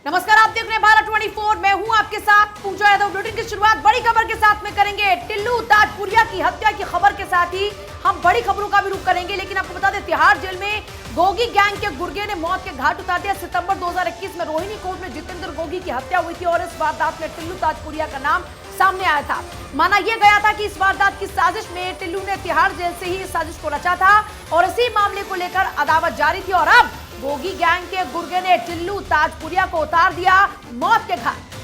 नमस्कार, आप देख रहे हैं भारत 24। मैं हूं आपके साथ पूजा यादव। बुलेटिन की शुरुआत बड़ी खबर के साथ में करेंगे। टिल्लू ताजपुरिया की हत्या की खबर के साथ ही हम बड़ी खबरों का भी रुख करेंगे। लेकिन आपको बता दें, तिहाड़ जेल में गोगी गैंग के गुर्गे ने मौत के घाट उतार दिया। सितंबर 2021 में रोहिणी कोर्ट में जितेंद्र गोगी की हत्या हुई थी और इस वारदात में टिल्लू ताजपुरिया का नाम सामने आया था। माना यह गया था कि इस वारदात की साजिश में टिल्लू ने तिहाड़ जेल से ही इस साजिश को रचा था और इसी मामले को लेकर अदावत जारी थी। और अब गोगी गैंग के गुर्गे ने टिल्लू ताजपुरिया को उतार दिया मौत के घाट।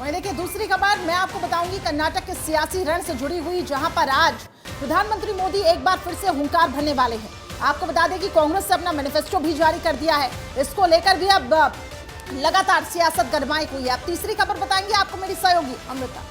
वहीं देखिए, दूसरी खबर मैं आपको बताऊंगी कर्नाटक के सियासी रण से जुड़ी हुई, जहां पर आज प्रधानमंत्री मोदी एक बार फिर से हुंकार भरने वाले हैं। आपको बता दें कि कांग्रेस से अपना मैनिफेस्टो भी जारी कर दिया है। इसको लेकर भी अब लगातार सियासत गरमाई हुई है। अब तीसरी खबर बताएंगे आपको मेरी सहयोगी अमृता।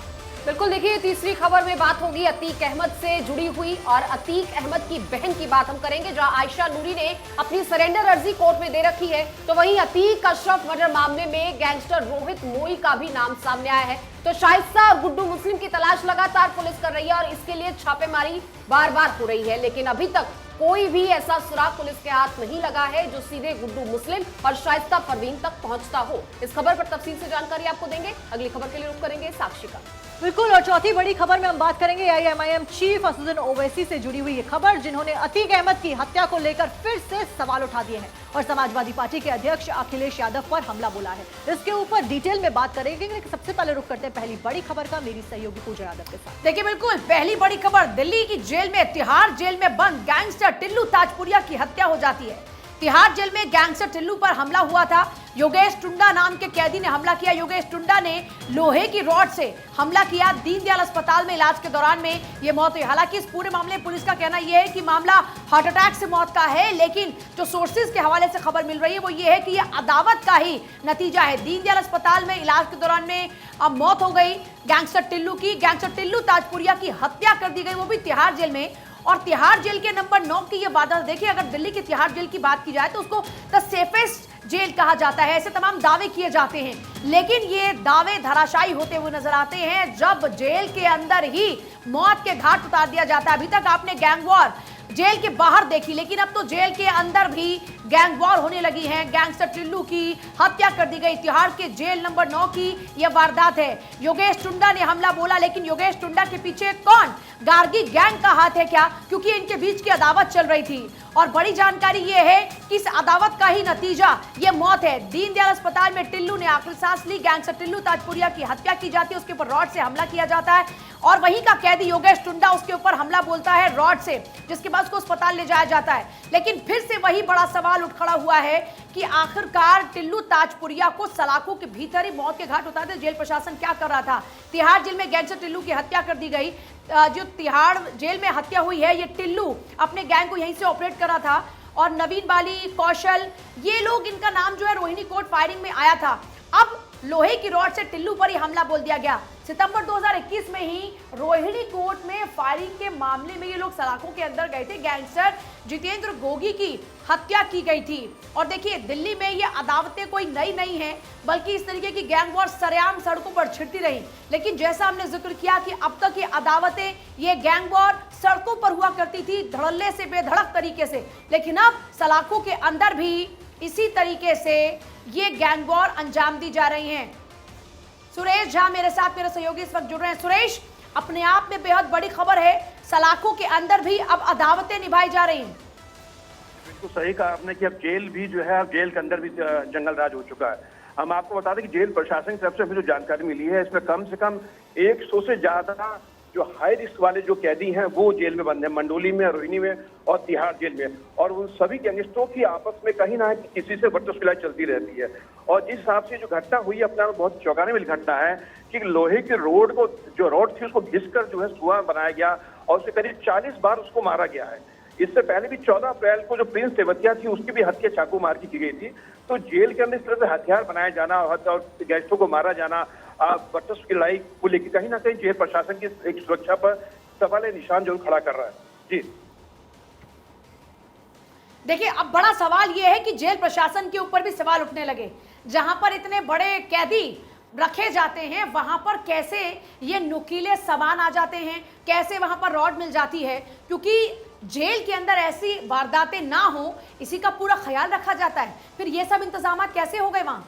बिल्कुल, देखिए तीसरी खबर में बात होगी अतीक अहमद से जुड़ी हुई और अतीक अहमद की बहन की बात हम करेंगे, जहां आयशा नूरी ने अपनी सरेंडर अर्जी कोर्ट में दे रखी है। तो वहीं अतीक अशरफ मर्डर मामले में गैंगस्टर रोहित मोई का भी नाम सामने आया है। तो शाइस्ता और गुड्डू मुस्लिम की तलाश लगातार पुलिस कर रही है और इसके लिए छापेमारी बार बार हो रही है, लेकिन अभी तक कोई भी ऐसा सुराग पुलिस के हाथ नहीं लगा है जो सीधे गुड्डू मुस्लिम और शाइस्ता परवीन तक पहुंचता हो। इस खबर पर तफसील से जानकारी आपको देंगे। अगली खबर के लिए रुख करेंगे साक्षी का। बिल्कुल, और चौथी बड़ी खबर में हम बात करेंगे आईएमआईएम चीफ असदुद्दीन ओवैसी से जुड़ी हुई ये खबर, जिन्होंने अतीक अहमद की हत्या को लेकर फिर से सवाल उठा दिए हैं और समाजवादी पार्टी के अध्यक्ष अखिलेश यादव पर हमला बोला है। इसके ऊपर डिटेल में बात करेंगे, लेकिन सबसे पहले रुख करते हैं पहली बड़ी खबर का मेरी सहयोगी पूजा यादव के साथ। देखिए, बिल्कुल पहली बड़ी खबर, दिल्ली की जेल में तिहाड़ जेल में बंद गैंगस्टर टिल्लू ताजपुरिया की हत्या हो जाती है। तिहाड़ जेल में गैंगस्टर टिल्लू पर हमला हुआ था। योगेश टुंडा नाम के कैदी ने हमला किया। योगेश टुंडा ने लोहे की रॉड से हमला किया। दीनदयाल अस्पताल में इलाज के दौरान में यह मौत हुई। हालांकि इस पूरे मामले में पुलिस का कहना यह है कि मामला हार्ट अटैक से मौत का है, लेकिन जो सोर्सेज के हवाले से खबर मिल रही है वो ये है कि यह अदावत का ही नतीजा है। दीनदयाल अस्पताल में इलाज के दौरान में अब मौत हो गई गैंगस्टर टिल्लू की। गैंगस्टर टिल्लू ताजपुरिया की हत्या कर दी गई, वो भी तिहाड़ जेल में। और तिहाड़ जेल के नंबर 9 की ये वारदात देखिए, अगर दिल्ली की तिहाड़ जेल की बात की जाए तो उसको द सेफेस्ट जेल कहा जाता है। ऐसे तमाम दावे किए जाते हैं, लेकिन ये दावे धराशायी होते हुए नजर आते हैं जब जेल के अंदर ही मौत के घाट उतार दिया जाता है। अभी तक आपने गैंग वॉर जेल के बाहर देखी, लेकिन अब तो जेल के अंदर भी गैंग वॉर होने लगी है। गैंगस्टर टिल्लू की हत्या कर दी गई। तिहाड़ के जेल नंबर 9 की यह वारदात है। योगेश टुंडा ने हमला बोला, लेकिन योगेश टुंडा के पीछे कौन? गार्गी गैंग का हाथ है क्या? क्योंकि इनके बीच की अदावत चल रही थी और बड़ी जानकारी यह है कि इस अदावत का ही नतीजा यह मौत है। दीनदयाल अस्पताल में टिल्लू ने आखिरी सांस ली। गैंगस्टर टिल्लू ताजपुरिया की हत्या की जाती है, उसके ऊपर रॉड से हमला किया जाता है और वहीं का कैदी योगेश टुंडा उसके ऊपर हमला बोलता है रॉड से, जिसके बाद उसको अस्पताल ले जाया जाता है। लेकिन फिर से वही बड़ा सवाल उठ खड़ा हुआ है कि आखिरकार टिल्लू ताजपुरिया को सलाखों के भीतर ही मौत के घाट उतार दे जेल प्रशासन क्या कर रहा था। तिहाड़ जेल में गैंगस्टर टिल्लू की हत्या कर दी गई। जो तिहाड़ जेल में हत्या हुई है, ये टिल्लू अपने गैंग को यहीं से ऑपरेट कर रहा था और नवीन बाली, कौशल, ये लोग, इनका नाम जो है रोहिणी कोर्ट फायरिंग में आया था। अब लोहे की रॉड से टिल्लू पर ही हमला बोल दिया गया। सितंबर 2021 में ही रोहिणी कोर्ट में फायरिंग के मामले में ये लोग सलाखों के अंदर गए थे। गैंगस्टर जितेंद्र गोगी की हत्या की गई थी। और देखिए, दिल्ली में ये अदावतें कोई नई नहीं है, बल्कि इस तरीके की गैंग वॉर सरेआम सड़कों पर छिड़ती रही। लेकिन जैसा हमने जिक्र किया कि अब तक ये अदावतें, ये गैंग वॉर सड़कों पर हुआ करती थी, धड़ल्ले से, बेधड़क तरीके से, लेकिन अब सलाखों के अंदर भी इसी तरीके से ये गैंग वॉर अंजाम दी जा रही हैं। सुरेश झा मेरे साथ, मेरे सहयोगी इस वक्त जुड़ रहे हैं। सुरेश, अपने आप में बेहद बड़ी खबर है, सलाखों के अंदर भी अब अदावतें निभाई जा रही हैं। बिल्कुल सही कहा आपने कि अब जेल भी जो है, अब जेल के अंदर भी जंगल राज हो चुका है। हम आपको बता दें कि जेल प्रशासन की तरफ से हमें जो जानकारी मिली है, इसमें कम से कम 100 से ज्यादा जो हाई रिस्क वाले जो कैदी हैं वो जेल में बंद हैं, मंडोली में, रोहिणी में और तिहाड़ जेल में। और उन सभी गैंगस्टरों की आपस में कहीं ना किसी से बदतमीजी चलती रहती है। और जिस हिसाब से जो घटना हुई, अपने आप में बहुत चौंकाने वाली घटना है कि लोहे के रोड को, जो रोड थी, उसको घिसकर जो है सुआ बनाया गया और उससे करीब 40 बार उसको मारा गया है। इससे पहले भी 14 अप्रैल को जो प्रिंस तेवतिया थी, उसकी भी हत्या चाकू मार की गई थी। तो जेल के अंदर इस तरह से हथियार बनाया जाना और गैंगस्टरों को मारा जाना, वर्चस्व की लड़ाई को लेकर कहीं ना कहीं जेल प्रशासन की एक सुरक्षा पर सवाल निशान जरूर खड़ा कर रहा है। जी देखिए, अब बड़ा सवाल यह है कि जेल प्रशासन के ऊपर भी सवाल उठने लगे। जहां पर इतने बड़े कैदी रखे जाते हैं, वहां पर कैसे ये नुकीले सामान आ जाते हैं, कैसे वहां पर रॉड मिल जाती है, क्योंकि जेल के अंदर ऐसी वारदातें ना हो, इसी का पूरा ख्याल रखा जाता है। फिर ये सब इंतजाम कैसे हो गए वहां?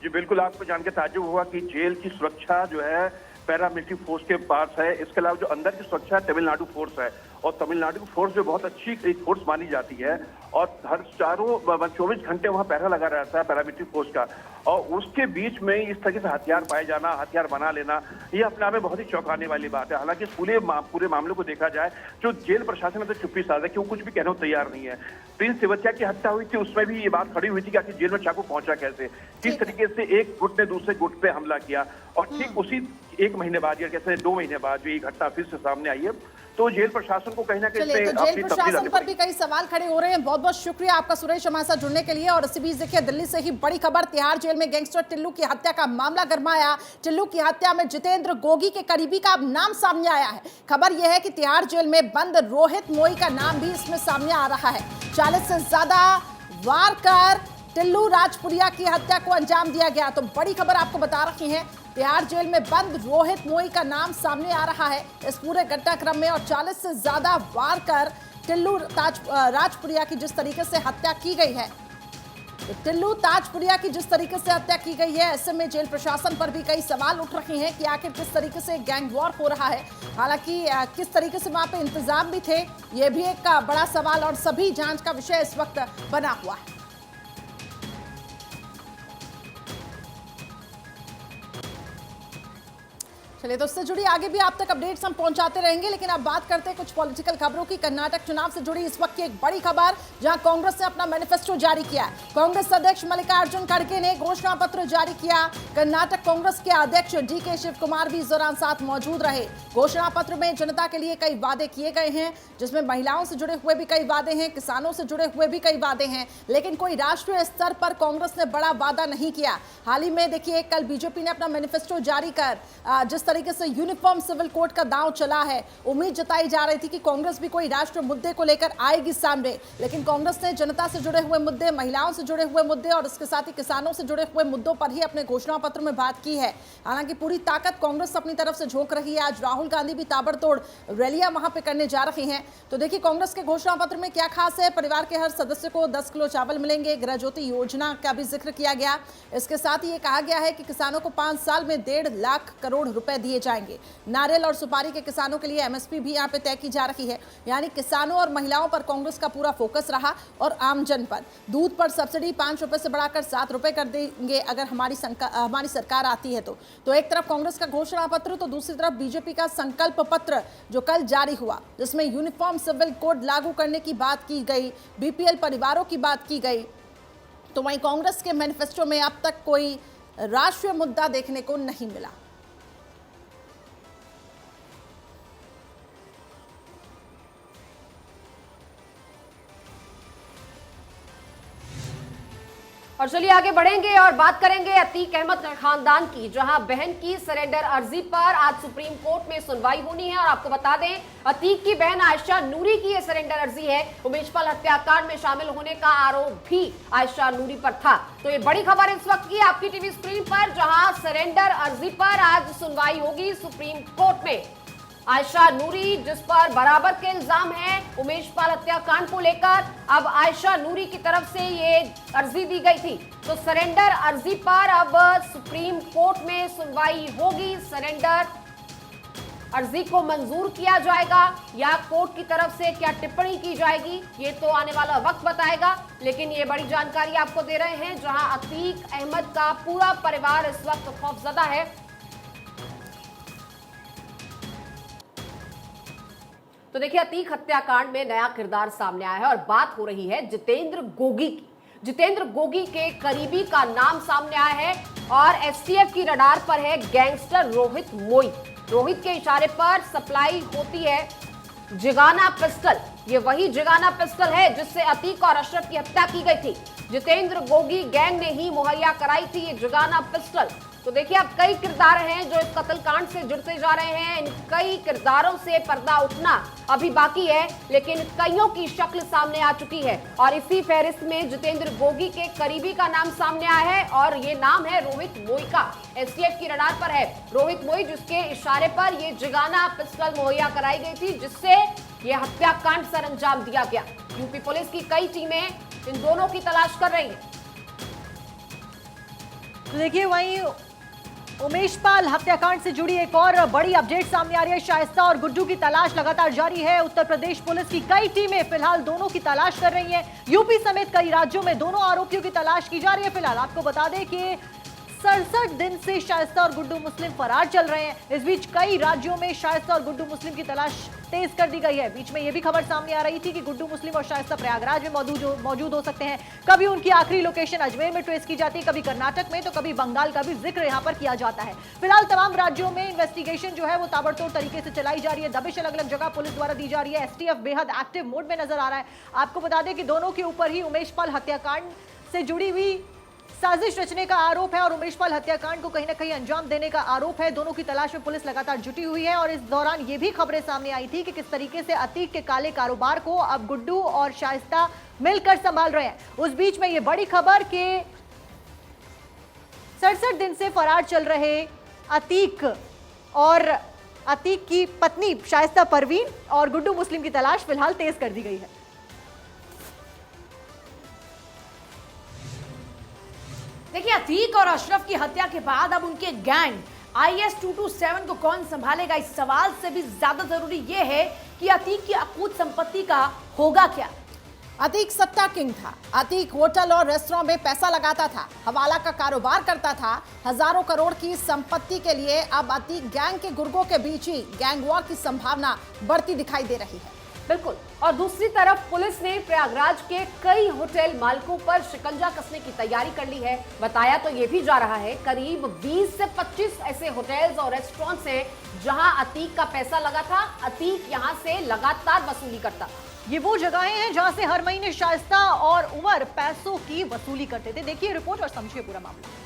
जी बिल्कुल, आपको जान के ताज्जुब हुआ कि जेल की सुरक्षा जो है पैरामिलिट्री फोर्स के पास है। इसके अलावा जो अंदर की सुरक्षा तमिलनाडु फोर्स है, और तमिलनाडु की फोर्स जो बहुत अच्छी एक फोर्स मानी जाती है, और हर 24 घंटे वहां पहरा लगा रहता है पैरामिलिट्री फोर्स का। और उसके बीच में इस तरह से हथियार पाए जाना, हथियार बना लेना, ये अपने आप में बहुत ही चौंकाने वाली बात है। हालांकि पूरे मामले को देखा जाए, जो जेल प्रशासन ने तो चुप्पी साधा है कि वो कुछ भी कहने को तैयार नहीं है। प्रिंस सेवतिया की हत्या हुई थी, उसमें भी ये बात खड़ी हुई थी कि आखिर जेल में चाकू पहुंचा कैसे, किस तरीके से एक गुट ने दूसरे गुट पे हमला किया। और ठीक उसी 1 महीने बाद या कैसे 2 महीने बाद जो ये घटना फिर से सामने आई है, तो जेल प्रशासन को कहीं ना कहीं चलिए, तो जेल प्रशासन पर भी कई सवाल खड़े हो रहे हैं। बहुत बहुत शुक्रिया आपका सुरेश हमारे साथ जुड़ने के लिए। और इसी बीच देखिए, दिल्ली से ही बड़ी खबर, तिहाड़ जेल में गैंगस्टर टिल्लू की हत्या का मामला गरमाया। टिल्लू की हत्या में जितेंद्र गोगी के करीबी का अब नाम सामने आया है। खबर यह है कि तिहाड़ जेल में बंद रोहित मोई का नाम भी इसमें सामने आ रहा है। 40 से ज्यादा वार कर टिल्लू राजपुरिया की हत्या को अंजाम दिया गया। तो बड़ी खबर आपको बता रही है, तिहाड़ जेल में बंद रोहित मोई का नाम सामने आ रहा है इस पूरे घटनाक्रम में। और 40 से ज्यादा वार कर टिल्लू राजपुरिया की जिस तरीके से हत्या की गई है, तो टिल्लू ताजपुरिया की जिस तरीके से हत्या की गई है, ऐसे में जेल प्रशासन पर भी कई सवाल उठ रहे हैं कि आखिर किस तरीके से गैंग वॉर हो रहा है। हालांकि किस तरीके से वहां पे इंतजाम भी थे, ये भी एक बड़ा सवाल और सभी जांच का विषय इस वक्त बना हुआ है। चलिए, तो उससे जुड़ी आगे भी आप तक अपडेट्स हम पहुंचाते रहेंगे, लेकिन अब बात करते हैं कुछ पॉलिटिकल खबरों की। कर्नाटक चुनाव से जुड़ी इस वक्त की एक बड़ी खबर, जहां कांग्रेस ने अपना मैनिफेस्टो जारी किया। कांग्रेस अध्यक्ष मल्लिकार्जुन खड़गे ने घोषणा पत्र जारी किया। कर्नाटक कांग्रेस के अध्यक्ष डीके शिव कुमार भी इस दौरान साथ मौजूद रहे। घोषणा पत्र में जनता के लिए कई वादे किए गए हैं, जिसमें महिलाओं से जुड़े हुए भी कई वादे हैं, किसानों से जुड़े हुए भी कई वादे हैं, लेकिन कोई राष्ट्रीय स्तर पर कांग्रेस ने बड़ा वादा नहीं किया। हाल ही में देखिए, कल बीजेपी ने अपना मैनिफेस्टो जारी कर जिस तरीके से यूनिफॉर्म सिविल कोड का दांव चला है, उम्मीद जताई जा रही थी कि कांग्रेस भी कोई राष्ट्रीय मुद्दे को लेकर आएगी सामने, लेकिन कांग्रेस ने जनता से जुड़े हुए मुद्दे, महिलाओं से जुड़े हुए मुद्दे और इसके साथ ही किसानों से जुड़े हुए मुद्दों पर ही अपने घोषणा पत्र में बात की है। हालांकि पूरी ताकत कांग्रेस अपनी तरफ से झोंक रही है। आज राहुल गांधी भी ताबड़तोड़ रैलियां वहां पे करने जा रहे हैं। तो देखिए, कांग्रेस के घोषणा पत्र में क्या खास है। परिवार के हर सदस्य को 10 किलो चावल मिलेंगे, गृह ज्योति योजना का भी जिक्र किया गया। इसके साथ ही ये कहा गया है कि किसानों को 5 साल में 1.5 लाख करोड़ रुपए दिए जाएंगे। नारियल और सुपारी के किसानों के लिए एमएसपी भी यहाँ पे तय की जा रही है। यानी किसानों और महिलाओं पर कांग्रेस का पूरा फोकस रहा और आमजन पर। दूध पर सब्सिडी 5 रुपए से बढ़ाकर 7 रुपए कर देंगे अगर हमारी सरकार आती है तो एक तरफ कांग्रेस का घोषणा पत्र, तो दूसरी तरफ बीजेपी का संकल्प पत्र जो कल जारी हुआ, जिसमें यूनिफॉर्म सिविल कोड लागू करने की बात की गई, बीपीएल परिवारों की बात की गई। तो वहीं कांग्रेस के मैनिफेस्टो में अब तक कोई राष्ट्रीय मुद्दा देखने को नहीं मिला। और चलिए आगे बढ़ेंगे और बात करेंगे अतीक अहमद खानदान की, जहां बहन की सरेंडर अर्जी पर आज सुप्रीम कोर्ट में सुनवाई होनी है। और आपको बता दें, अतीक की बहन आयशा नूरी की यह सरेंडर अर्जी है। उमेश पाल हत्याकांड में शामिल होने का आरोप भी आयशा नूरी पर था। तो ये बड़ी खबर इस वक्त की आपकी टीवी स्क्रीन पर, जहां सरेंडर अर्जी पर आज सुनवाई होगी सुप्रीम कोर्ट में। आयशा नूरी, जिस पर बराबर के इल्जाम है उमेश पाल हत्याकांड को लेकर, अब आयशा नूरी की तरफ से ये अर्जी दी गई थी। तो सरेंडर अर्जी पर अब सुप्रीम कोर्ट में सुनवाई होगी। सरेंडर अर्जी को मंजूर किया जाएगा या कोर्ट की तरफ से क्या टिप्पणी की जाएगी, ये तो आने वाला वक्त बताएगा। लेकिन ये बड़ी जानकारी आपको दे रहे हैं, जहां अतीक अहमद का पूरा परिवार इस वक्त खौफजदा है। तो देखिए, अतीक हत्याकांड में नया किरदार सामने आया है और बात हो रही है जितेंद्र गोगी की। जितेंद्र गोगी के करीबी का नाम सामने आया है और एसटीएफ की रडार पर है गैंगस्टर रोहित मोई। रोहित के इशारे पर सप्लाई होती है जिगाना पिस्टल। ये वही जिगाना पिस्टल है जिससे अतीक और अशरफ की हत्या की गई थी। जितेंद्र गोगी गैंग ने ही मुहैया कराई थी ये जिगाना पिस्टल। तो देखिए, अब कई किरदार हैं जो इस कत्लकांड से जुड़ते जा रहे हैं। इन कई किरदारों से पर्दा उठना अभी बाकी है, लेकिन कईयों की शक्ल सामने आ चुकी है। और इसी फहरिस्त में जितेंद्र गोगी के करीबी का नाम सामने आया है और ये नाम है रोहित मोई का। एसटीएफ की रडार पर है रोहित मोई, जिसके इशारे पर ये जिगाना पिस्टल मुहैया कराई गई थी, जिससे ये हत्याकांड सर अंजाम दिया गया। यूपी पुलिस की कई टीमें इन दोनों की तलाश कर रही है। तो देखिए वहीं उमेश पाल हत्याकांड से जुड़ी एक और बड़ी अपडेट सामने आ रही है। शाइस्ता और गुड्डू की तलाश लगातार जारी है। उत्तर प्रदेश पुलिस की कई टीमें फिलहाल दोनों की तलाश कर रही हैं। यूपी समेत कई राज्यों में दोनों आरोपियों की तलाश की जा रही है। फिलहाल आपको बता दें कि 67 दिन से शाइस्ता और गुड्डू मुस्लिम फरार चल रहे हैं। इस बीच कई राज्यों में शाइस्ता और गुड्डू मुस्लिम की तलाश तेज कर दी गई है। बीच में यह भी खबर सामने आ रही थी कि गुड्डू मुस्लिम और शाइस्ता प्रयागराज में मौजूद हो सकते हैं। कभी उनकी आखिरी लोकेशन अजमेर में ट्रेस की जाती है, कभी कर्नाटक में, तो कभी बंगाल का भी जिक्र यहां पर किया जाता है। फिलहाल तमाम राज्यों में इन्वेस्टिगेशन जो है वो ताबड़तोड़ तरीके से चलाई जा रही है। दबिश अलग अलग जगह पुलिस द्वारा दी जा रही है। एसटीएफ बेहद एक्टिव मोड में नजर आ रहा है। आपको बता दें कि दोनों के ऊपर ही उमेश पाल हत्याकांड से जुड़ी हुई साजिश रचने का आरोप है और उमेश पाल हत्याकांड को कहीं ना कहीं अंजाम देने का आरोप है। दोनों की तलाश में पुलिस लगातार जुटी हुई है और इस दौरान ये भी खबरें सामने आई थी कि किस तरीके से अतीक के काले कारोबार को अब गुड्डू और शाइस्ता मिलकर संभाल रहे हैं। उस बीच में ये बड़ी खबर कि 67 दिन से फरार चल रहे अतीक और अतीक की पत्नी शाइस्ता परवीन और गुड्डू मुस्लिम की तलाश फिलहाल तेज कर दी गई है। देखिए, अतीक और अशरफ की हत्या के बाद अब उनके गैंग IS 227 को कौन संभालेगा, इस सवाल से भी ज्यादा जरूरी यह है कि अतीक की अकूत संपत्ति का होगा क्या। अतीक सट्टा किंग था। अतीक होटल और रेस्टोरेंट में पैसा लगाता था, हवाला का कारोबार करता था। हजारों करोड़ की संपत्ति के लिए अब अतीक गैंग के गुर्गों के बीच ही गैंग वॉर की संभावना बढ़ती दिखाई दे रही है। बिल्कुल। और दूसरी तरफ पुलिस ने प्रयागराज के कई होटल मालिकों पर शिकंजा कसने की तैयारी कर ली है। बताया तो ये भी जा रहा है करीब 20 से 25 ऐसे होटल्स और रेस्टोरेंट्स हैं जहां अतीक का पैसा लगा था। अतीक यहां से लगातार वसूली करता था। ये वो जगहें हैं जहां से हर महीने शाइस्ता और उमर पैसों की वसूली करते थे। देखिए रिपोर्ट और समझिए पूरा मामला।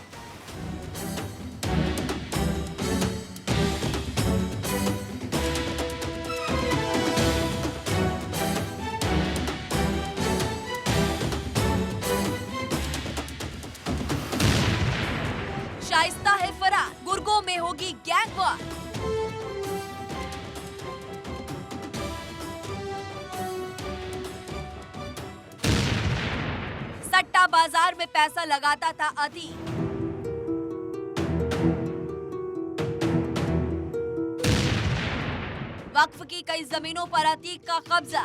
शाइस्ता है फरार, गुर्गों में होगी गैंग वॉर। सट्टा बाजार में पैसा लगाता था अतीक। वक्फ की कई जमीनों पर अतीक का कब्जा।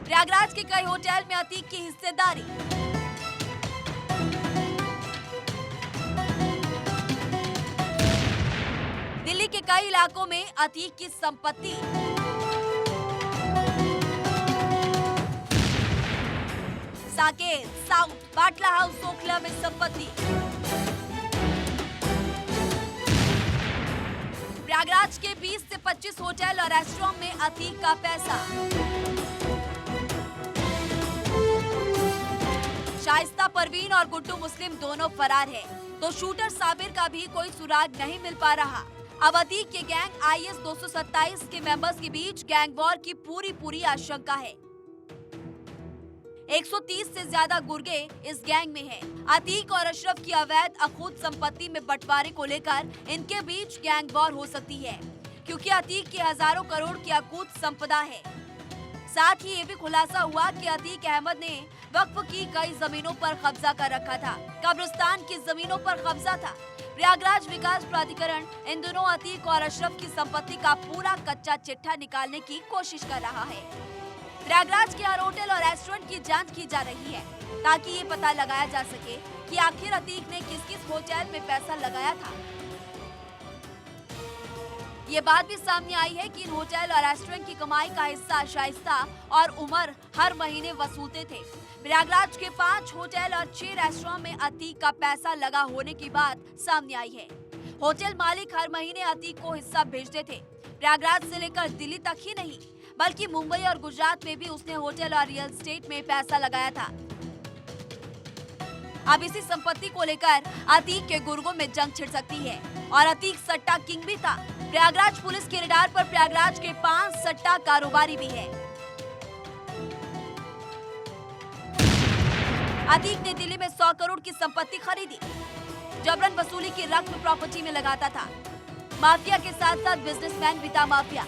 प्रयागराज के कई होटल में अतीक की हिस्सेदारी। दिल्ली के कई इलाकों में अतीक की संपत्ति। साकेत, साउथ, बाटला हाउस, ओखला में संपत्ति। प्रयागराज के 20 से 25 होटल और रेस्टोरेंट में अतीक का पैसा। शाइस्ता परवीन और गुड्डू मुस्लिम दोनों फरार हैं, तो शूटर साबिर का भी कोई सुराग नहीं मिल पा रहा। अब अतीक के गैंग IS 227 के मेंबर्स के बीच गैंग वॉर की पूरी आशंका है। 130 से ज्यादा गुर्गे इस गैंग में हैं। अतीक और अशरफ की अवैध अखूत संपत्ति में बंटवारे को लेकर इनके बीच गैंग वॉर हो सकती है, क्योंकि अतीक की हजारों करोड़ की अकूत संपदा है। साथ ही ये भी खुलासा हुआ कि अतीक अहमद ने वक्फ की कई जमीनों पर कब्जा कर रखा था। कब्रिस्तान की जमीनों पर कब्जा था। प्रयागराज विकास प्राधिकरण इन दोनों अतीक और अशरफ की संपत्ति का पूरा कच्चा चिट्ठा निकालने की कोशिश कर रहा है। प्रयागराज के हर होटल और रेस्टोरेंट की जांच की जा रही है, ताकि ये पता लगाया जा सके कि आखिर अतीक ने किस किस होटल में पैसा लगाया था। ये बात भी सामने आई है कि इन होटल और रेस्टोरेंट की कमाई का हिस्सा शाइस्ता और उमर हर महीने वसूलते थे। प्रयागराज के 5 होटल और 6 रेस्टोरेंट में अतीक का पैसा लगा होने की बात सामने आई है। होटल मालिक हर महीने अतीक को हिस्सा भेजते थे। प्रयागराज से लेकर दिल्ली तक ही नहीं, बल्कि मुंबई और गुजरात में भी उसने होटल और रियल एस्टेट में पैसा लगाया था। अब इसी संपत्ति को लेकर अतीक के गुर्गों में जंग छिड़ सकती है और अतीक सट्टा किंग भी था। प्रयागराज पुलिस के रडार पर प्रयागराज के 5 सट्टा कारोबारी भी हैं। अतीक ने दिल्ली में 100 करोड़ की संपत्ति खरीदी। जबरन वसूली की रकम प्रॉपर्टी में लगाता था। माफिया के साथ साथ बिजनेसमैन भी था माफिया।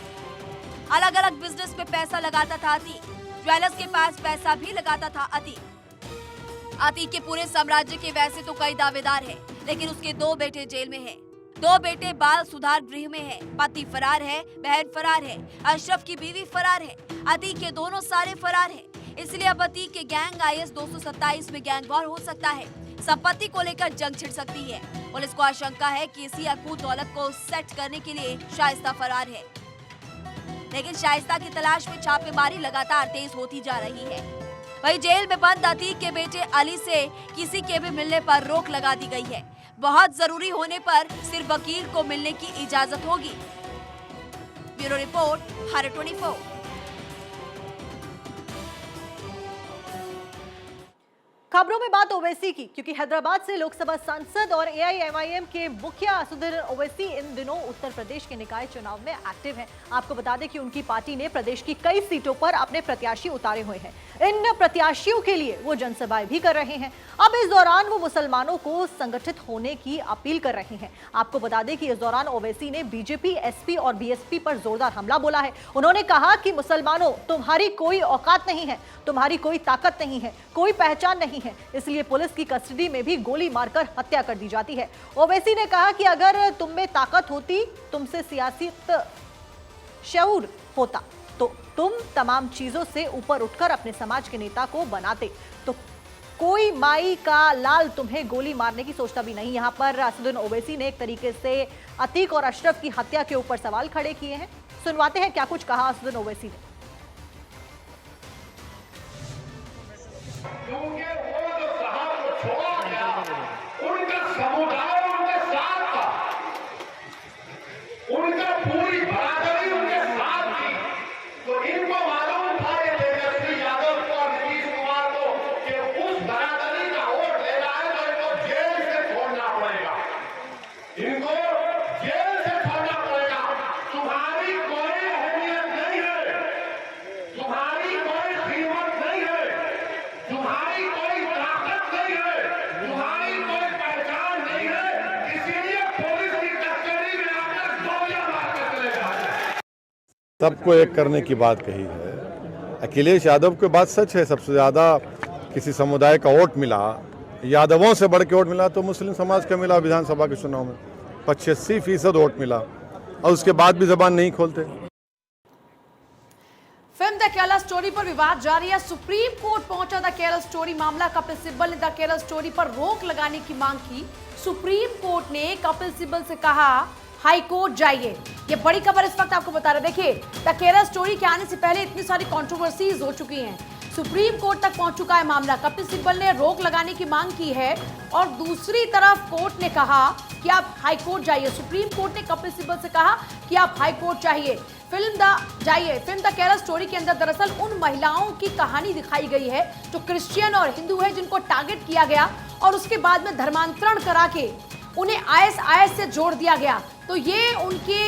अलग अलग बिजनेस में पैसा लगाता था अतीक। ज्वेलर्स के पास पैसा भी लगाता था अतीक। अतीक के पूरे साम्राज्य के वैसे तो कई दावेदार हैं, लेकिन उसके 2 बेटे जेल में हैं। 2 बेटे बाल सुधार गृह में हैं। पति फरार है, बहन फरार है, अशरफ की बीवी फरार है, अतीक के दोनों सारे फरार हैं। इसलिए अब अतीक के गैंग IS 227 में गैंग वॉर हो सकता है। संपत्ति को लेकर जंग छिड़ सकती है। पुलिस को आशंका है कि इसी अकूत दौलत को सेट करने के लिए शाइस्ता फरार है, लेकिन शाइस्ता की तलाश में छापेमारी लगातार तेज होती जा रही है। वहीं जेल में बंद अतीक के बेटे अली से किसी के भी मिलने पर रोक लगा दी गई है। बहुत जरूरी होने पर सिर्फ वकील को मिलने की इजाजत होगी। Bureau report, Bharat 24। खबरों में बात ओवैसी की, क्योंकि हैदराबाद से लोकसभा सांसद और AIMIM के मुखिया असदुद्दीन ओवैसी इन दिनों उत्तर प्रदेश के निकाय चुनाव में एक्टिव हैं। आपको बता दें कि उनकी पार्टी ने प्रदेश की कई सीटों पर अपने प्रत्याशी उतारे हुए हैं। इन प्रत्याशियों के लिए वो जनसभाएं भी कर रहे हैं। अब इस दौरान वो मुसलमानों को संगठित होने की अपील कर रहे हैं। आपको बता दें कि इस दौरान ओवैसी ने BJP, SP और BSP पर जोरदार हमला बोला है। उन्होंने कहा कि मुसलमानों, तुम्हारी कोई औकात नहीं है, तुम्हारी कोई ताकत नहीं है, कोई पहचान नहीं है, इसलिए पुलिस की कस्टडी में भी गोली मारकर हत्या कर दी जाती है। ओवैसी ने कहा कि अगर तुम में ताकत होती, तुमसे सियासी शऊर होता, तो तुम तमाम चीजों से ऊपर उठकर अपने समाज के नेता को बनाते, तो कोई माई का लाल तुम्हें गोली मारने की सोचता भी नहीं। यहां पर असदुद्दीन ओवैसी ने एक तरीके से अतीक और अशरफ की हत्या के ऊपर सवाल खड़े किए हैं। सुनवाते हैं क्या कुछ कहा असदुद्दीन ओवैसी ने। क्योंकि वो जो साहब को छोड़ा गया, उनका समुदाय उनके साथ था, उनका पूरी बरादरी उनके साथ थी। तो इनको मालूम था, ये तेजस्वी यादव को और नीतीश कुमार को, कि उस बरादरी का वोट लेना है तो इनको जेल से छोड़ना पड़ेगा, इनको जेल से छोड़ना पड़ेगा। तुम्हारी कोई अहमियत नहीं है, तुम्हारी कोई कीमत नहीं है, तुम्हारी कोई ताकत नहीं है, तुम्हारी कोई पहचान नहीं है, इसीलिए पुलिस की कस्टडी में आकर गोलियां मारकर चले जाते हैं। सबको एक करने की बात कही है। अखिलेश यादव की बात सच है, सबसे ज्यादा किसी समुदाय का वोट मिला, यादवों से बढ़ के वोट मिला तो मुस्लिम समाज का मिला। विधानसभा के चुनाव में 85% वोट मिला और उसके बाद भी जबान नहीं खोलते। फिल्म द केरला स्टोरी पर विवाद जारी है। सुप्रीम कोर्ट पहुंचा द केरला स्टोरी मामला। कपिल सिब्बल ने द केरला स्टोरी पर रोक लगाने की मांग की। सुप्रीम कोर्ट ने कपिल सिब्बल से कहा हाई कोर्ट जाइए। ये बड़ी खबर इस वक्त आपको बता रहे। देखिए, द केरला स्टोरी के आने से पहले इतनी सारी कंट्रोवर्सीज हो चुकी हैं। सुप्रीम कोर्ट तक पहुंच चुका है मामला। कपिल सिब्बल ने रोक लगाने की मांग की है और दूसरी तरफ कोर्ट ने कहा कि आप हाई कोर्ट जाइए। सुप्रीम कोर्ट ने कपिल सिब्बल से कहा कि आप हाई कोर्ट चाहिए। फिल्म द केरला स्टोरी के अंदर दरअसल उन महिलाओं की कहानी दिखाई गई है जो क्रिश्चियन और हिंदू है, जिनको टारगेट किया गया और उसके बाद में धर्मांतरण करा के उन्हें IS से जोड़ दिया गया। तो ये उनके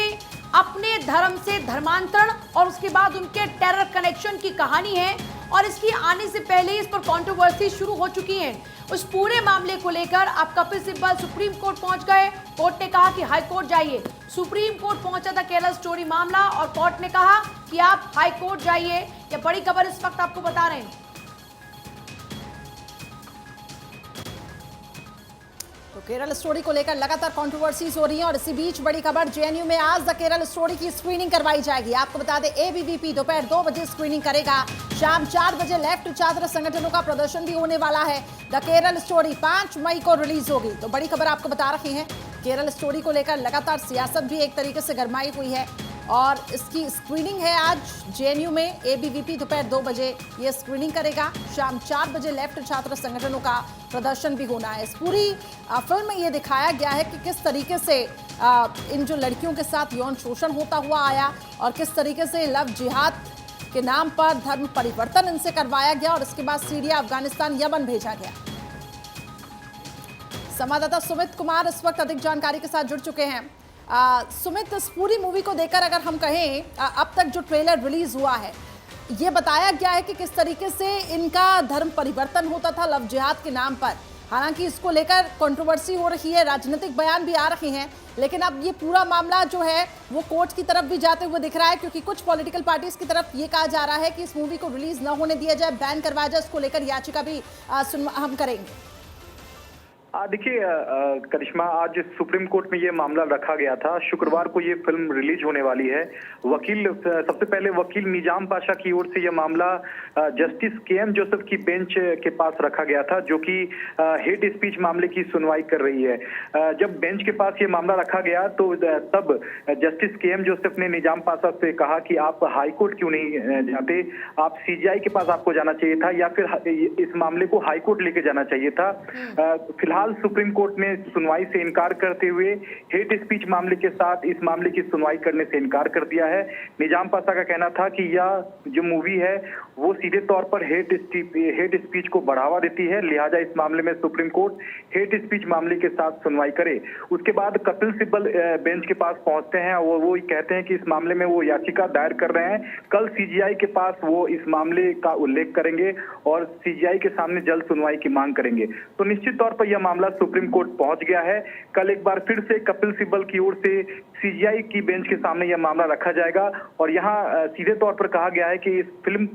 अपने धर्म से धर्मांतरण और उसके बाद उनके टेरर कनेक्शन की कहानी है और इसकी आने से पहले ही इस पर कंट्रोवर्सी शुरू हो चुकी है। उस पूरे मामले को लेकर अब कपिल सिब्बल सुप्रीम कोर्ट पहुंच गए। कोर्ट ने कहा कि हाई कोर्ट जाइए। सुप्रीम कोर्ट पहुंचा था केरला स्टोरी मामला और कोर्ट ने कहा कि आप हाई कोर्ट जाइए। यह बड़ी खबर इस वक्त आपको बता रहे हैं। तो केरल स्टोरी को लेकर लगातार कंट्रोवर्सीज हो रही हैं और इसी बीच बड़ी खबर, JNU में आज द केरल स्टोरी की स्क्रीनिंग करवाई जाएगी। आपको बता दें ABVP दोपहर 2 बजे स्क्रीनिंग करेगा। शाम 4 बजे लेफ्ट छात्र संगठनों का प्रदर्शन भी होने वाला है। द केरल स्टोरी 5 मई को रिलीज होगी। तो बड़ी खबर आपको बता रही है, केरल स्टोरी को लेकर लगातार सियासत भी एक तरीके से गरमाई हुई है और इसकी स्क्रीनिंग है आज JNU में। ABVP दोपहर 2 बजे ये स्क्रीनिंग करेगा। शाम 4 बजे लेफ्ट छात्र संगठनों का प्रदर्शन भी होना है। इस पूरी फिल्म में ये दिखाया गया है कि किस तरीके से इन जो लड़कियों के साथ यौन शोषण होता हुआ आया और किस तरीके से लव जिहाद के नाम पर धर्म परिवर्तन इनसे करवाया गया और इसके बाद सीरिया, अफगानिस्तान, यमन भेजा गया। संवाददाता सुमित कुमार इस वक्त अधिक जानकारी के साथ जुड़ चुके हैं। सुमित, इस पूरी मूवी को देखकर अगर हम कहें, अब तक जो ट्रेलर रिलीज हुआ है ये बताया गया है कि किस तरीके से इनका धर्म परिवर्तन होता था लव जिहाद के नाम पर। हालांकि इसको लेकर कंट्रोवर्सी हो रही है, राजनीतिक बयान भी आ रहे हैं, लेकिन अब ये पूरा मामला जो है वो कोर्ट की तरफ भी जाते हुए दिख रहा है, क्योंकि कुछ पॉलिटिकल पार्टीज की तरफ ये कहा जा रहा है कि इस मूवी को रिलीज न होने दिया जाए, बैन करवाया जाए। इसको लेकर याचिका भी हम करेंगे। देखिए करिश्मा, आज सुप्रीम कोर्ट में ये मामला रखा गया था। शुक्रवार को ये फिल्म रिलीज होने वाली है। सबसे पहले वकील निजाम पाशा की ओर से यह मामला जस्टिस KM जोसेफ की बेंच के पास रखा गया था, जो कि हेट स्पीच मामले की सुनवाई कर रही है। जब बेंच के पास ये मामला रखा गया तो तब जस्टिस KM जोसेफ ने निजाम पाशा से कहा कि आप हाईकोर्ट क्यों नहीं जाते, आप CJI के पास आपको जाना चाहिए था, या फिर इस मामले को हाईकोर्ट लेके जाना चाहिए था। फिलहाल सुप्रीम कोर्ट ने सुनवाई से इनकार करते हुए हेट स्पीच मामले के साथ इस मामले की सुनवाई करने से इनकार कर दिया है। निजाम पाशा का कहना था कि यह जो मूवी है वो सीधे तौर पर हेट स्पीच को बढ़ावा देती है, लिहाजा इस मामले में सुप्रीम कोर्ट हेट स्पीच मामले के साथ सुनवाई करे। उसके बाद कपिल सिब्बल बेंच के पास पहुंचते हैं और वो कहते हैं कि इस मामले में वो याचिका दायर कर रहे हैं। कल CJI के पास वो इस मामले का उल्लेख करेंगे और CJI के सामने जल्द सुनवाई की मांग करेंगे। तो निश्चित तौर पर यह मामला सुप्रीम कोर्ट पहुंच गया है। कल एक बार फिर से कपिल सिब्बल की ओर से CJI की बेंच के सामने यह मामला रखा जाएगा और यहाँ सीधे तौर पर कहा गया है कि इस फिल्म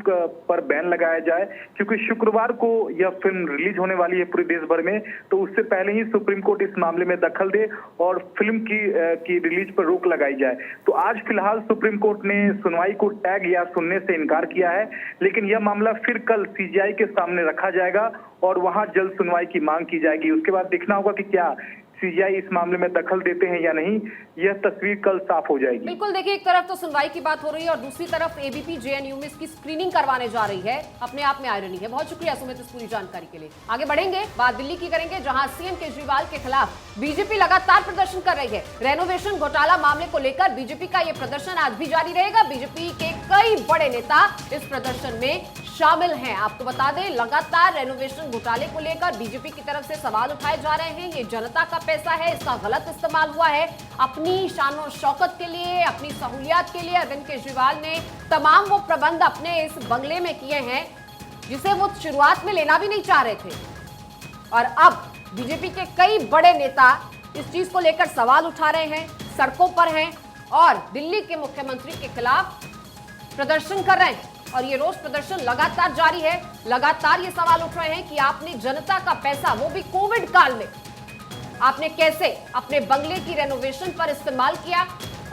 पर बैन लगाया जाए, क्योंकि शुक्रवार को यह फिल्म रिलीज होने वाली है पूरे देश भर में। तो उससे पहले ही सुप्रीम कोर्ट इस मामले में दखल दे और फिल्म की रिलीज पर रोक लगाई जाए। तो आज फिलहाल सुप्रीम कोर्ट ने सुनवाई को टैग या सुनने से इनकार किया है, लेकिन यह मामला फिर कल CJI के सामने रखा जाएगा और वहां जल्द सुनवाई की मांग की जाएगी। उसके बाद देखना होगा कि क्या CJI इस मामले में दखल देते हैं या नहीं, यह तस्वीर कल साफ हो जाएगी। बिल्कुल, देखिए एक तरफ तो सुनवाई की बात हो रही है और दूसरी तरफ ABP JNU में इसकी स्क्रीनिंग करवाने जा रही है। अपने आप में आयरनी है। बहुत शुक्रिया सुमित इस पूरी जानकारी के लिए। आगे बढ़ेंगे, बात दिल्ली की करेंगे, जहां CM केजरीवाल के खिलाफ बीजेपी लगातार प्रदर्शन कर रही है। रेनोवेशन घोटाला मामले को लेकर बीजेपी का यह प्रदर्शन आज भी जारी रहेगा। बीजेपी के कई बड़े नेता इस प्रदर्शन में शामिल हैं। आपको बता दें, लगातार रेनोवेशन घोटाले को लेकर बीजेपी की तरफ से सवाल उठाए जा रहे हैं। ये जनता का पैसा है, इसका गलत इस्तेमाल हुआ है अपनी शान और शौकत के लिए, अपनी सहूलियत के लिए। अरविंद केजरीवाल ने तमाम वो प्रबंध अपने इस बंगले में किए हैं जिसे वो शुरुआत में लेना भी नहीं चाह रहे थे। और अब बीजेपी के कई बड़े नेता इस चीज को लेकर सवाल उठा रहे हैं, सड़कों पर हैं और दिल्ली के मुख्यमंत्री के खिलाफ प्रदर्शन कर रहे हैं। और ये रोष प्रदर्शन लगातार जारी है। लगातार ये सवाल उठ रहे हैं कि आपने जनता का पैसा, वो भी कोविड काल में, आपने कैसे अपने बंगले की रेनोवेशन पर इस्तेमाल किया।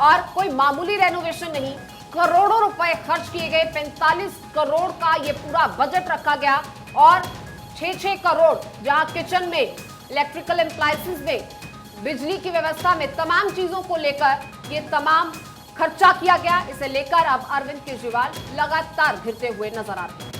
और कोई मामूली रेनोवेशन नहीं, करोड़ों रुपए खर्च किए गए। 45 करोड़ का ये पूरा बजट रखा गया और 6-6 करोड़ जहां किचन में, इलेक्ट्रिकल एप्लायंसेस में, बिजली की व्यवस्था में, तमाम चीजों को लेकर ये तमाम खर्चा किया गया। इसे लेकर अब अरविंद केजरीवाल लगातार घिरते हुए नजर आ रहे हैं।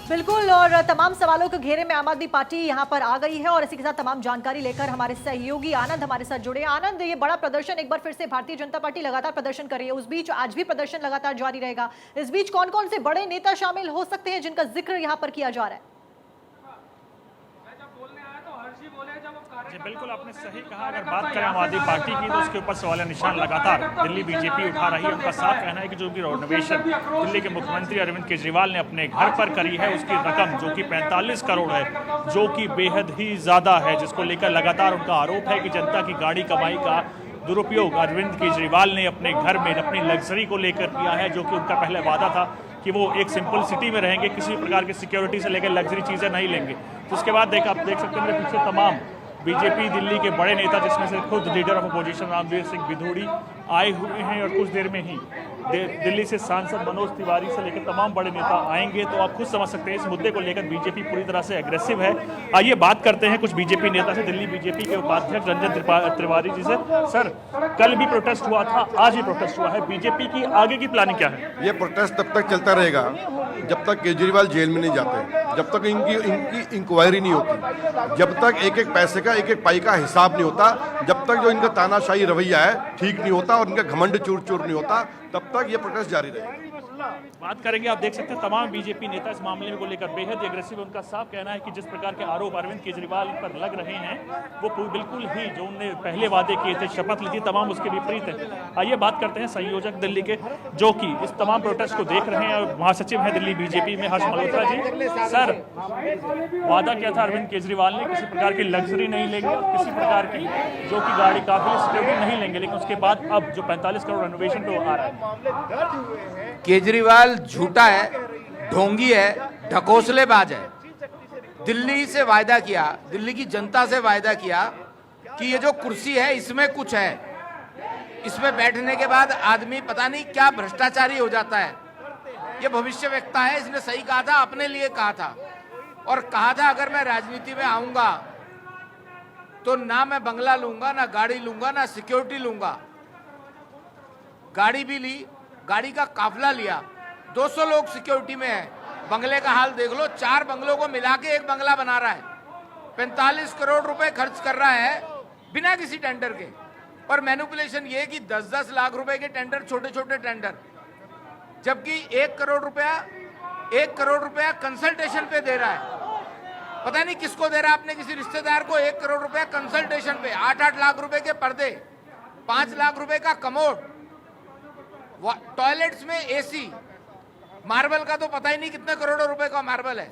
बिल्कुल, और तमाम सवालों के घेरे में आम आदमी पार्टी यहां पर आ गई है और इसी के साथ तमाम जानकारी लेकर हमारे सहयोगी आनंद हमारे साथ जुड़े। आनंद, ये बड़ा प्रदर्शन एक बार फिर से भारतीय जनता पार्टी लगातार प्रदर्शन कर रही है, उस बीच आज भी प्रदर्शन लगातार जारी रहेगा। इस बीच कौन कौन से बड़े नेता शामिल हो सकते हैं जिनका जिक्र यहां पर किया जा रहा है? जी बिल्कुल, आपने सही कहा। अगर बात करें आम आदमी पार्टी की तो उसके ऊपर सवाल निशान लगातार दिल्ली बीजेपी उठा रही है। उनका साफ कहना है कि जो भी रेनोवेशन दिल्ली के मुख्यमंत्री अरविंद केजरीवाल ने अपने घर पर करी है, उसकी रकम जो कि 45 करोड़ है, जो कि बेहद ही ज़्यादा है, जिसको लेकर लगातार उनका आरोप है कि जनता की गाड़ी कमाई का दुरुपयोग अरविंद केजरीवाल ने अपने घर में अपनी लग्जरी को लेकर किया है, जो कि उनका पहले वादा था कि वो एक सिंपल सिटी में रहेंगे, किसी प्रकार की सिक्योरिटी से लेकर लग्जरी चीज़ें नहीं लेंगे। तो उसके बाद आप देख सकते हैं मेरे पीछे तमाम बीजेपी दिल्ली के बड़े नेता, जिसमें से खुद leader of opposition Ramvir Singh Bidhuri आए हुए हैं और कुछ देर में ही दिल्ली से सांसद मनोज तिवारी से लेकर तमाम बड़े नेता आएंगे। तो आप खुद समझ सकते हैं इस मुद्दे को लेकर बीजेपी पूरी तरह से एग्रेसिव है। आइए बात करते हैं कुछ बीजेपी नेता से। दिल्ली बीजेपी के उपाध्यक्ष रंजन तिवारी जी से। सर, कल भी प्रोटेस्ट हुआ था, आज भी प्रोटेस्ट हुआ है, बीजेपी की आगे की प्लानिंग क्या है? ये प्रोटेस्ट तब तक चलता रहेगा जब तक केजरीवाल जेल में नहीं जाते, जब तक इनकी इंक्वायरी नहीं होती, जब तक एक एक पैसे का, एक एक पाई का हिसाब नहीं होता, जब तक जो इनका तानाशाही रवैया है ठीक नहीं होता और इनका घमंड चूर चूर नहीं होता, तब तक ये प्रोटेस्ट जारी रहेगा। बात करेंगे, आप देख सकते हैं तमाम बीजेपी नेता इस मामले को लेकर बेहद एग्रेसिव। उनका साफ कहना है कि जिस प्रकार के आरोप अरविंद केजरीवाल पर लग रहे हैं वो बिल्कुल ही जो उन्होंने पहले वादे किए थे, शपथ ली थी, तमाम उसके विपरीत है। आइए बात करते हैं संयोजक दिल्ली के जो कि इस तमाम प्रोटेस्ट को देख रहे हैं और महासचिव हैं दिल्ली बीजेपी में, हर्ष मल्होत्रा जी। सर, वादा क्या था अरविंद केजरीवाल ने, किसी प्रकार की लग्जरी नहीं लेंगे और किसी प्रकार की जो कि गाड़ी काफिले सिक्योरिटी नहीं लेंगे, लेकिन उसके बाद अब जो 45 करोड़ रेनोवेशन पे वो आ रहा है। केजरीवाल झूठा है, ढोंगी है, ढकोसलेबाज है। दिल्ली से वायदा किया, दिल्ली की जनता से वायदा किया कि ये जो कुर्सी है इसमें कुछ है, इसमें बैठने के बाद आदमी पता नहीं क्या भ्रष्टाचारी हो जाता है। ये भविष्यवक्ता है, इसने सही कहा था, अपने लिए कहा था और कहा था अगर मैं राजनीति में आऊंगा तो ना मैं बंगला लूंगा, ना गाड़ी लूंगा, ना सिक्योरिटी लूंगा। गाड़ी भी ली, गाड़ी का काफिला लिया, 200 लोग सिक्योरिटी में है। बंगले का हाल देख लो, 4 बंगलों को मिला के एक बंगला बना रहा है। 45 करोड़ रुपए खर्च कर रहा है बिना किसी टेंडर के। और मैनिपुलेशन ये कि 10-10 लाख रुपए के टेंडर, छोटे छोटे टेंडर, जबकि 1 करोड़ रुपया कंसल्टेशन पे दे रहा है। पता नहीं किसको दे रहा है, अपने किसी रिश्तेदार को 1 करोड़ रुपया कंसल्टेशन पे। 8-8 लाख रुपए के पर्दे, 5 लाख रुपए का कमोड, टॉयलेट्स में एसी, मार्बल का तो पता ही नहीं कितने करोड़ों रुपए का मार्बल है।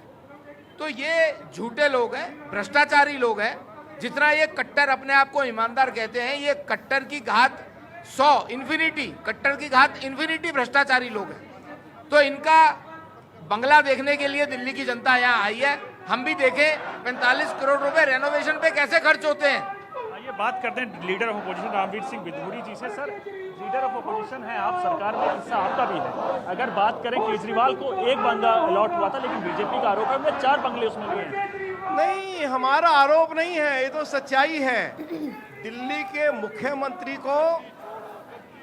तो ये झूठे लोग हैं, भ्रष्टाचारी लोग हैं। जितना ये कट्टर अपने आप को ईमानदार कहते हैं, ये कट्टर की घात 100 इन्फिनिटी, कट्टर की घात इन्फिनिटी भ्रष्टाचारी लोग हैं। तो इनका बंगला देखने के लिए दिल्ली की जनता यहाँ आई है। हम भी देखें 45 करोड़ रुपए रेनोवेशन पे कैसे खर्च होते हैं। आइए बात करते हैं leader of opposition Ranvir Singh Bidhuri ji से। सर, लीडर ऑफ अपोजिशन है आप, सरकार में हिस्सा आपका भी है। अगर बात करें, केजरीवाल को 1 बंगला अलॉट हुआ था, लेकिन बीजेपी का आरोप है उन्होंने 4 बंगले उसमें लिए हैं। नहीं, हमारा आरोप नहीं है, ये तो सच्चाई है। दिल्ली के मुख्यमंत्री को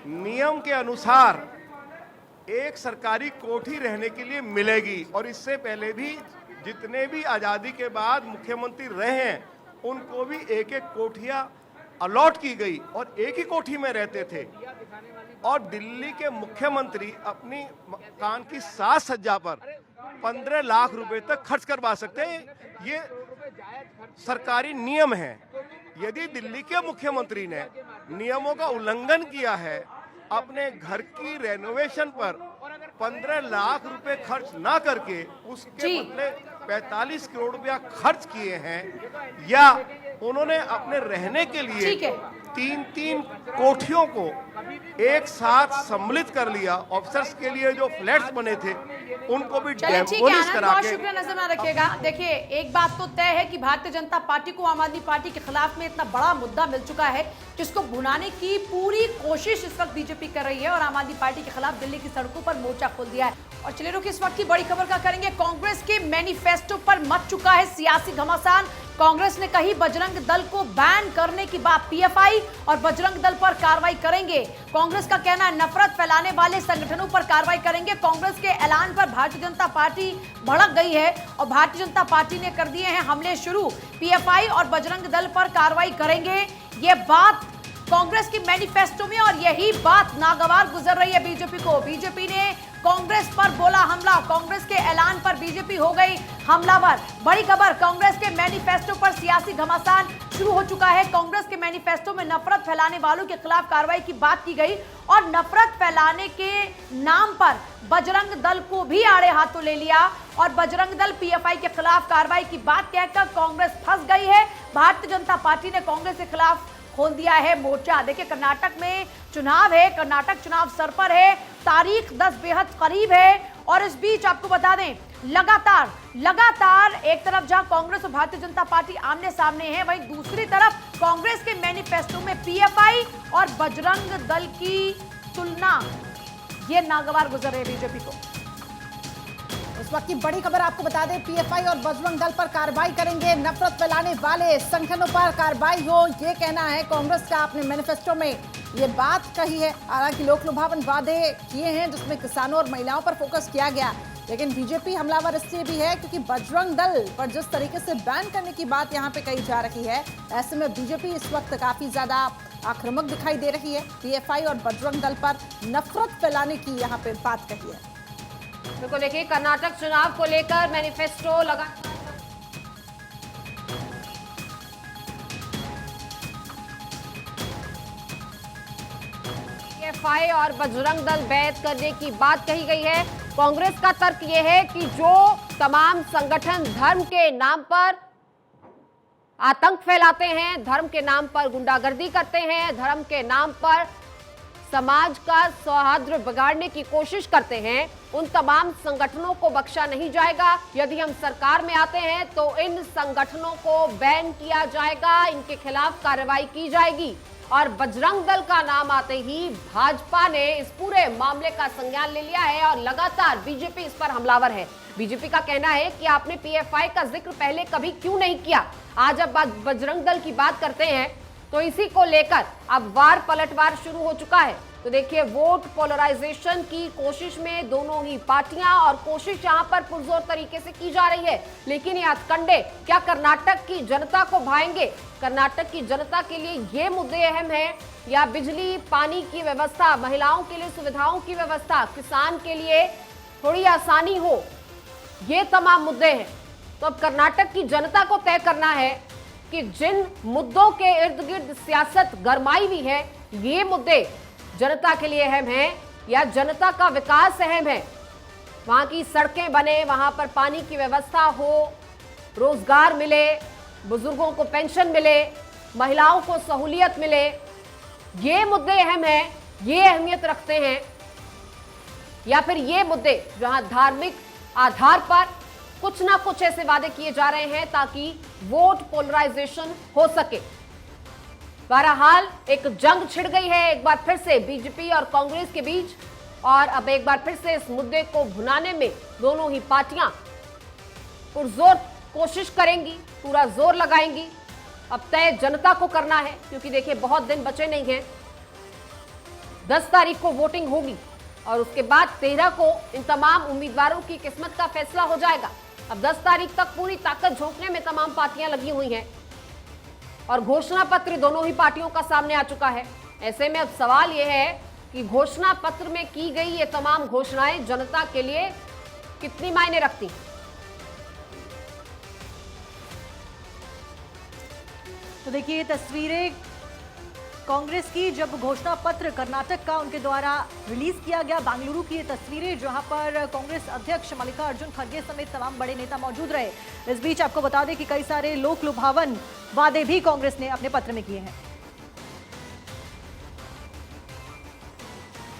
नियम के अनुसार एक सरकारी कोठी रहने के लिए मिलेगी और इससे पहले भी जितने भी आजादी के बाद मुख्यमंत्री रहे हैं उनको भी एक-एक कोठियां अलॉट की गई और एक ही कोठी में रहते थे। और दिल्ली के मुख्यमंत्री अपनी मकान की साज सज्जा पर 15 लाख रुपए तक खर्च करवा सकते हैं। ये सरकारी नियम है। यदि दिल्ली के मुख्यमंत्री ने नियमों का उल्लंघन किया है, अपने घर की रेनोवेशन पर 15 लाख रुपए खर्च ना करके उसके बदले 45 करोड़ रुपया खर्च किए हैं, या उन्होंने अपने रहने के लिए 3-3 कोठियों को एक साथ सम्मिलित कर लिया, ऑफिसर्स के लिए जो फ्लैट्स बने थे उनको भी डेमोलिश करा के। शुक्रिया, नजर में रखिएगा। देखिए, एक बात तो तय है कि भारतीय जनता पार्टी को आम आदमी पार्टी के खिलाफ में इतना बड़ा मुद्दा मिल चुका है जिसको भुनाने की पूरी कोशिश इस वक्त बीजेपी कर रही है और आम आदमी पार्टी के खिलाफ दिल्ली की सड़कों पर मोर्चा खोल दिया है। और चलिए रुक, इस वक्त की बड़ी खबर का करेंगे। कांग्रेस के मैनिफेस्टो पर मच चुका है सियासी घमासान। कांग्रेस ने कही बजरंग दल को बैन करने की बात, पीएफआई और बजरंग दल पर कार्रवाई करेंगे। कांग्रेस का कहना है नफरत फैलाने वाले संगठनों पर कार्रवाई करेंगे। कांग्रेस के ऐलान पर भारतीय जनता पार्टी भड़क गई है और भारतीय जनता पार्टी ने कर दिए हैं हमले शुरू। पीएफआई और बजरंग दल पर कार्रवाई करेंगे, ये बात कांग्रेस की मैनिफेस्टो में, और यही बात नागवार गुजर रही है बीजेपी को। बीजेपी ने कांग्रेस पर बोला हमला, कांग्रेस के ऐलान पर बीजेपी हो गई हमलावर। बड़ी खबर, कांग्रेस के मैनिफेस्टो पर सियासी घमासान शुरू हो चुका है। कांग्रेस के मैनिफेस्टो में नफरत फैलाने वालों के खिलाफ कार्रवाई की बात की गई और नफरत फैलाने के नाम पर बजरंग दल को भी आड़े हाथों ले लिया और बजरंग दल पीएफआई के खिलाफ कार्रवाई की बात कहकर कांग्रेस फंस गई है। भारतीय जनता पार्टी ने कांग्रेस के खिलाफ खोल दिया है मोर्चा। देखिए, कर्नाटक में चुनाव है, कर्नाटक चुनाव सर पर है, तारीख 10 बेहद करीब है और इस बीच आपको बता दें लगातार एक तरफ जहां कांग्रेस और भारतीय जनता पार्टी आमने सामने है, वहीं दूसरी तरफ कांग्रेस के मैनिफेस्टो में पीएफआई और बजरंग दल की तुलना, ये नागवार गुजर रही है बीजेपी को। इस वक्त की बड़ी खबर आपको बता दें, पीएफआई और बजरंग दल पर कार्रवाई करेंगे, नफरत फैलाने वाले संगठनों पर कार्रवाई हो, ये कहना है कांग्रेस का। अपने मैनिफेस्टो में ये बात कही है। हालांकि लोक लुभावन वादे किए हैं जिसमें किसानों और महिलाओं पर फोकस किया गया, लेकिन बीजेपी हमलावर इसलिए भी है क्योंकि बजरंग दल पर जिस तरीके से बैन करने की बात यहाँ पे कही जा रही है, ऐसे में बीजेपी इस वक्त काफी ज्यादा आक्रामक दिखाई दे रही है। पीएफआई और बजरंग दल पर नफरत फैलाने की यहाँ पे बात कही है। बिल्कुल देखिए, कर्नाटक चुनाव को लेकर मैनिफेस्टो लगा पीएफआई और बजरंग दल बैत करने की बात कही गई है। कांग्रेस का तर्क यह है कि जो तमाम संगठन धर्म के नाम पर आतंक फैलाते हैं, धर्म के नाम पर गुंडागर्दी करते हैं, धर्म के नाम पर समाज का सौहार्द बिगाड़ने की कोशिश करते हैं, उन तमाम संगठनों को बख्शा नहीं जाएगा। यदि हम सरकार में आते हैं तो इन संगठनों को बैन किया जाएगा, इनके खिलाफ कार्रवाई की जाएगी। और बजरंग दल का नाम आते ही भाजपा ने इस पूरे मामले का संज्ञान ले लिया है और लगातार बीजेपी इस पर हमलावर है। बीजेपी का कहना है कि आपने पीएफआई का जिक्र पहले कभी क्यों नहीं किया, आज अब बजरंग दल की बात करते हैं। तो इसी को लेकर अब वार पलटवार शुरू हो चुका है। तो देखिए, वोट पोलराइजेशन की कोशिश में दोनों ही पार्टियां और कोशिश यहां पर पुरजोर तरीके से की जा रही है। लेकिन ये हथकंडे क्या कर्नाटक की जनता को भाएंगे? कर्नाटक की जनता के लिए ये मुद्दे अहम हैं या बिजली पानी की व्यवस्था, महिलाओं के लिए सुविधाओं की व्यवस्था, किसान के लिए थोड़ी आसानी हो, ये तमाम मुद्दे हैं। तो अब कर्नाटक की जनता को तय करना है कि जिन मुद्दों के इर्द गिर्द सियासत गरमाई हुई है, ये मुद्दे जनता के लिए अहम है या जनता का विकास अहम है। वहां की सड़कें बने, वहां पर पानी की व्यवस्था हो, रोजगार मिले, बुजुर्गों को पेंशन मिले, महिलाओं को सहूलियत मिले, ये मुद्दे अहम हैं, ये अहमियत रखते हैं। या फिर ये मुद्दे जहां धार्मिक आधार पर कुछ ना कुछ ऐसे वादे किए जा रहे हैं ताकि वोट पोलराइजेशन हो सके। बहरहाल एक जंग छिड़ गई है एक बार फिर से बीजेपी और कांग्रेस के बीच, और अब एक बार फिर से इस मुद्दे को भुनाने में दोनों ही पार्टियां पुरजोर कोशिश करेंगी, पूरा जोर लगाएंगी। अब तय जनता को करना है, क्योंकि देखिए बहुत दिन बचे नहीं हैं। 10 तारीख को वोटिंग होगी और उसके बाद 13 को इन तमाम उम्मीदवारों की किस्मत का फैसला हो जाएगा। अब 10 तारीख तक पूरी ताकत झोंकने में तमाम पार्टियां लगी हुई हैं और घोषणा पत्र दोनों ही पार्टियों का सामने आ चुका है। ऐसे में अब सवाल यह है कि घोषणा पत्र में की गई ये तमाम घोषणाएं जनता के लिए कितनी मायने रखती। तो देखिए, ये तस्वीरें कांग्रेस की जब घोषणा पत्र कर्नाटक का उनके द्वारा रिलीज किया गया, बेंगलुरु की ये तस्वीरें जहां पर कांग्रेस अध्यक्ष मल्लिकार्जुन खड़गे समेत तमाम बड़े नेता मौजूद रहे। इस बीच आपको बता दें कि कई सारे लोक लुभावन वादे भी कांग्रेस ने अपने पत्र में किए हैं।